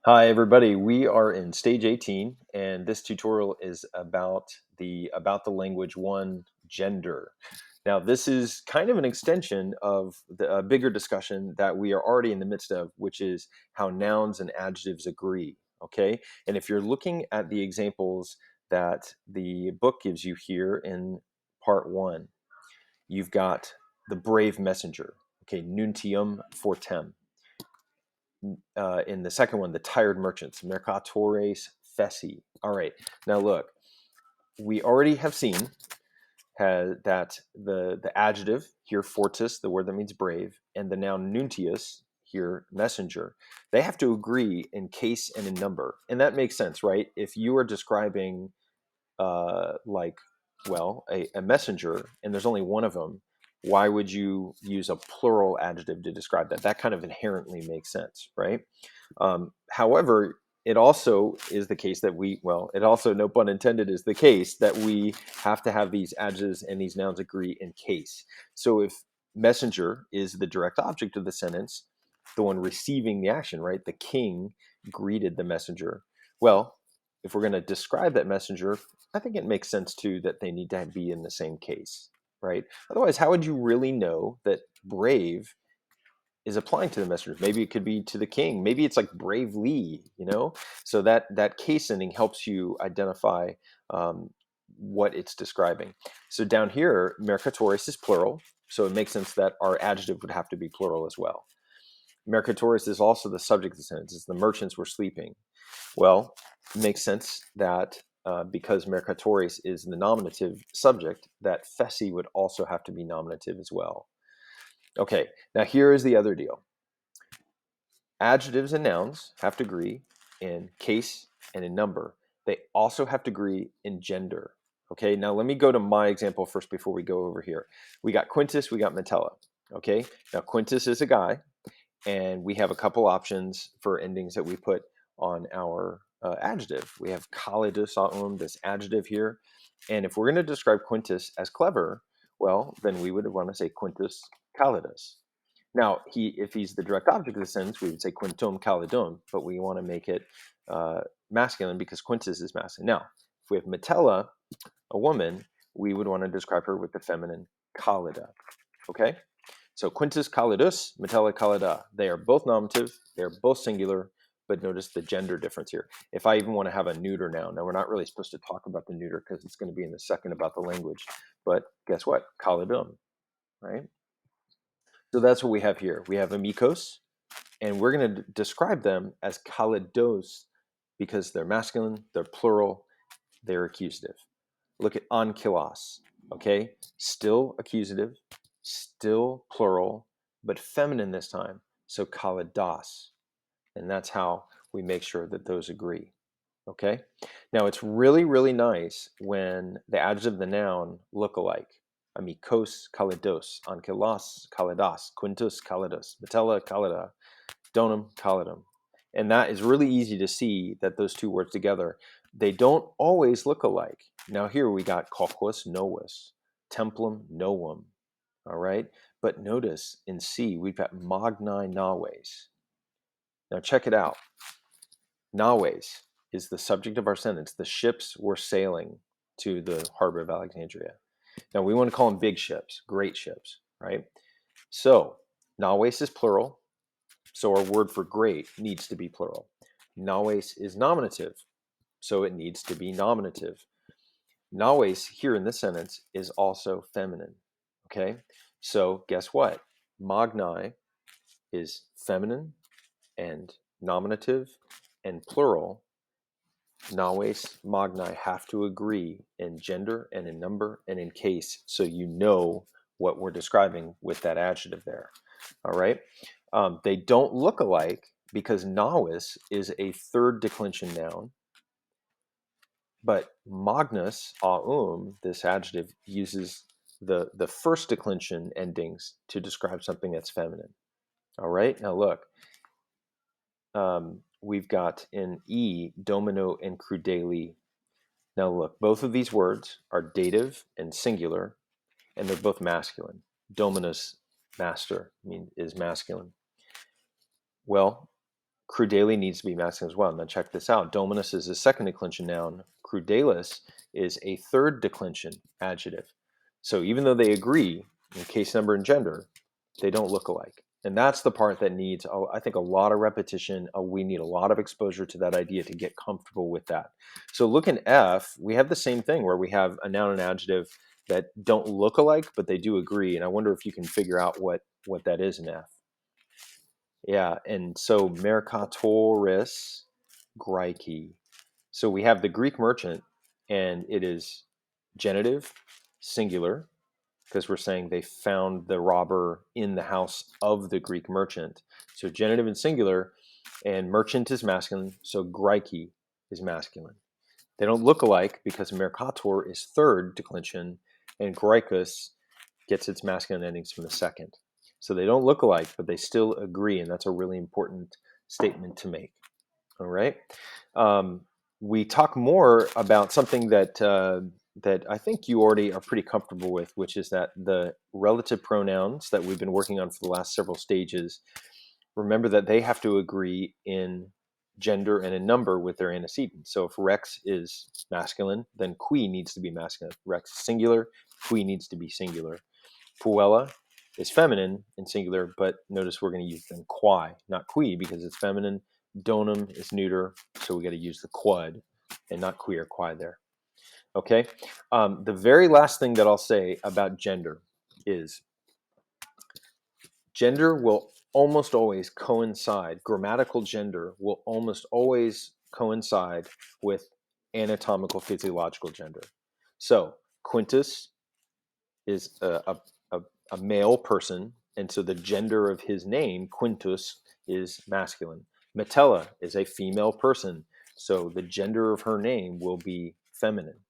Hi everybody, we are in stage 18 and this tutorial is about the language one gender. Now this is kind of an extension of a bigger discussion that we are already in the midst of, which is how nouns and adjectives agree, okay? And if you're looking at the examples that the book gives you here in part 1, you've got the brave messenger, okay, nuntium fortem. In the second one, the tired merchants, mercatores feci. All right, now look, we already have seen that the adjective here, fortis, the word that means brave, and the noun nuntius here, messenger, they have to agree in case and in number, and that makes sense, right? If you are describing like, well, a messenger, and there's only one of them, why would you use a plural adjective to describe that? That kind of inherently makes sense, right? However, it also is the case that it also, no pun intended, is the case that we have to have these adjectives and these nouns agree in case. So if messenger is the direct object of the sentence, the one receiving the action, right? The king greeted the messenger. Well, if we're going to describe that messenger, I think it makes sense too that they need to be in the same case, right? Otherwise, how would you really know that brave is applying to the messenger? Maybe it could be to the king. Maybe it's like bravely, you know. So that case ending helps you identify what it's describing. So down here, mercatores is plural, so it makes sense that our adjective would have to be plural as well. Mercatores is also the subject of the sentence. It's the merchants were sleeping. Well, it makes sense that because mercatores is the nominative subject, that feci would also have to be nominative as well. Okay, now here is the other deal. Adjectives and nouns have to agree in case and in number. They also have to agree in gender. Okay, now let me go to my example first before we go over here. We got Quintus, we got Metella. Okay, now Quintus is a guy, and we have a couple options for endings that we put on our adjective. We have calidus aum, this adjective here. And if we're going to describe Quintus as clever, well, then we would want to say Quintus calidus. Now, if he's the direct object of the sentence, we would say quintum calidum, but we want to make it masculine because Quintus is masculine. Now, if we have Metella, a woman, we would want to describe her with the feminine calida. Okay? So Quintus calidus, Metella calida. They are both nominative, they're both singular, but notice the gender difference here. If I even want to have a neuter noun, now we're not really supposed to talk about the neuter because it's going to be in the second about the language, but guess what? Calidum, right? So that's what we have here. We have amicos, and we're going to describe them as kalidos because they're masculine, they're plural, they're accusative. Look at ankylos, okay? Still accusative, still plural, but feminine this time, so kalidos. And that's how we make sure that those agree, okay? Now, it's really, really nice when the adjective and the noun look alike. Amicos kalidos, ankylos kalidos, quintus kalidos, metella kalida, donum calidum. And that is really easy to see that those two words together, they don't always look alike. Now here we got coquus novus, templum novum, all right? But notice in C, we've got magni naves. Now check it out. Naves is the subject of our sentence. The ships were sailing to the harbor of Alexandria. Now we want to call them big ships, great ships, right? So naves is plural, so our word for great needs to be plural. Naves is nominative, so it needs to be nominative. Naves here in this sentence is also feminine. Okay, so guess what? Magni is feminine and nominative and plural. Naves, magni have to agree in gender and in number and in case, so you know what we're describing with that adjective there. All right. They don't look alike because navis is a third declension noun, but magnus aum, this adjective, uses the first declension endings to describe something that's feminine. All right. Now look, we've got in E, domino and crudeli. Now look, both of these words are dative and singular, and they're both masculine. Dominus, master, is masculine. Well, Crudele needs to be masculine as well. Now check this out. Dominus is a second declension noun. Crudelis is a third declension adjective. So even though they agree in case, number, and gender, they don't look alike. And that's the part that needs, I think, a lot of repetition. We need a lot of exposure to that idea to get comfortable with that. So look in F, we have the same thing where we have a noun and adjective that don't look alike, but they do agree. And I wonder if you can figure out what that is in F. Yeah, and so Mercatoris Graeci. So we have the Greek merchant, and it is genitive, singular, because we're saying they found the robber in the house of the Greek merchant. So genitive and singular, and merchant is masculine, so Graeci is masculine. They don't look alike because Mercator is third declension, and Graecus gets its masculine endings from the second. So they don't look alike, but they still agree, and that's a really important statement to make. All right. We talk more about something that that I think you already are pretty comfortable with, which is that the relative pronouns that we've been working on for the last several stages. Remember that they have to agree in gender and in number with their antecedent. So if Rex is masculine, then qui needs to be masculine. Rex is singular, qui needs to be singular. Puella is feminine in singular, but notice we're going to use then qui, not qui, because it's feminine. Donum is neuter, so we got to use the quad and not qui or qui there. Okay. The very last thing that I'll say about gender is gender will almost always coincide, grammatical gender will almost always coincide with anatomical physiological gender. So Quintus is a male person, and so the gender of his name, Quintus, is masculine. Metella is a female person, so the gender of her name will be feminine.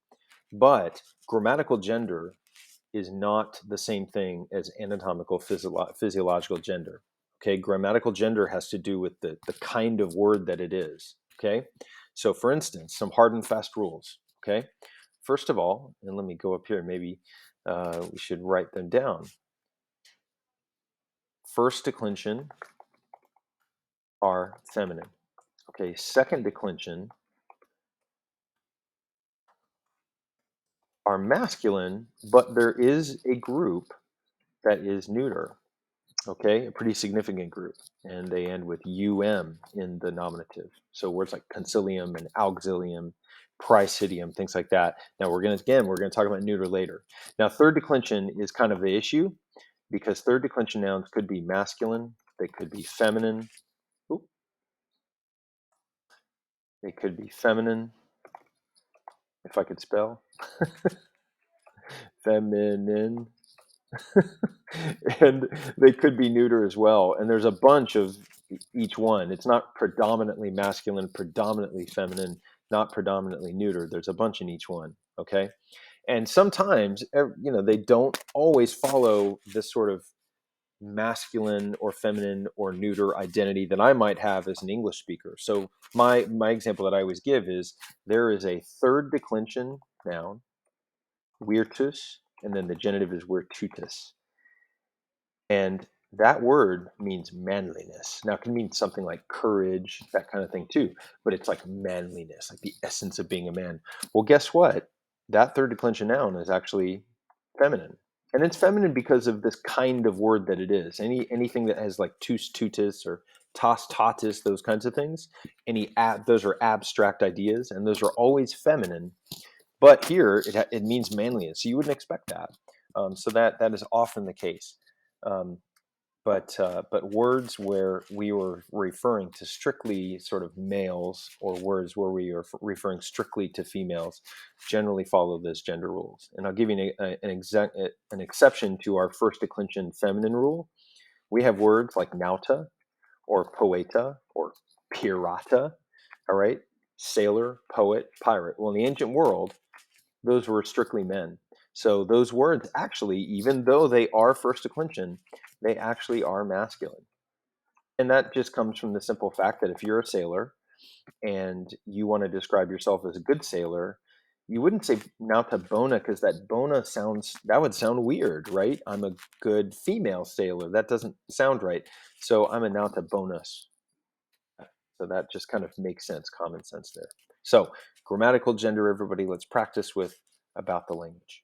But grammatical gender is not the same thing as anatomical physiological gender. Okay, grammatical gender has to do with the kind of word that it is. Okay, so for instance, some hard and fast rules. Okay, first of all, and let me go up here, maybe we should write them down. First declension are feminine. Okay, second declension are masculine, but there is a group that is neuter. Okay, a pretty significant group, and they end with um in the nominative. So words like concilium and auxilium, praesidium, things like that. Now we're going to talk about neuter later. Now third declension is kind of the issue because third declension nouns could be masculine, they could be feminine. Oop, they could be feminine, if I could spell. Feminine. And they could be neuter as well. And there's a bunch of each one. It's not predominantly masculine, predominantly feminine, not predominantly neuter. There's a bunch in each one. Okay. And sometimes, they don't always follow this sort of masculine or feminine or neuter identity that I might have as an English speaker. So my example that I always give is there is a third declension noun, virtus, and then the genitive is virtutus. And that word means manliness. Now, it can mean something like courage, that kind of thing too, but it's like manliness, like the essence of being a man. Well, guess what? That third declension noun is actually feminine. And it's feminine because of this kind of word that it is. Anything that has like tus tutus or tas tatus, those kinds of things, those are abstract ideas, and those are always feminine. But here it means manliness, so you wouldn't expect that. So that is often the case. Um, but words where we were referring to strictly sort of males, or words where we are referring strictly to females, generally follow those gender rules. And I'll give you an exception to our first declension feminine rule. We have words like nauta, or poeta, or pirata. All right, sailor, poet, pirate. Well, in the ancient world, those were strictly men. So those words actually, even though they are first declension, they actually are masculine. And that just comes from the simple fact that if you're a sailor and you want to describe yourself as a good sailor, you wouldn't say nauta bona, because that would sound weird, right? I'm a good female sailor. That doesn't sound right. So I'm a nauta bonus. So that just kind of makes sense, common sense there. So grammatical gender, everybody, let's practice with about the language.